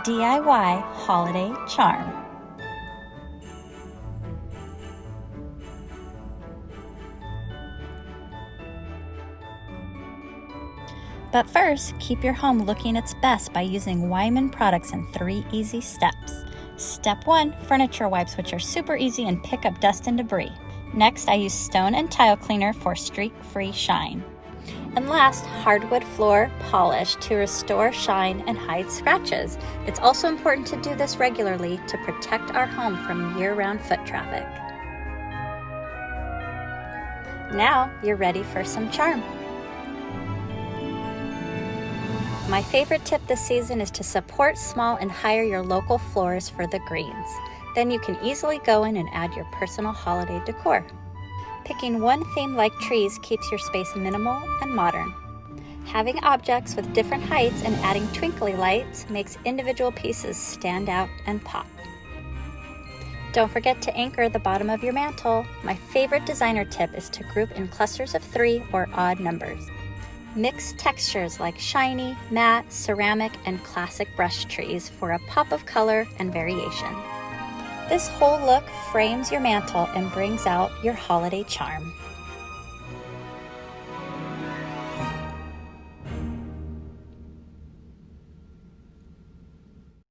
DIY holiday charm. But first, keep your home looking its best by using Weiman products in 3 easy steps. Step 1, furniture wipes, which are super easy and pick up dust and debris. Next, I use stone and tile cleaner for streak-free shine. And last, hardwood floor polish to restore shine and hide scratches. It's also important to do this regularly to protect our home from year-round foot traffic. Now, you're ready for some charm. My favorite tip this season is to support small and hire your local florists for the greens. Then you can easily go in and add your personal holiday decor. Picking one theme like trees keeps your space minimal and modern. Having objects with different heights and adding twinkly lights makes individual pieces stand out and pop. Don't forget to anchor the bottom of your mantle. My favorite designer tip is to group in clusters of 3 or odd numbers. Mix textures like shiny, matte, ceramic, and classic brush trees for a pop of color and variation. This whole look frames your mantle and brings out your holiday charm.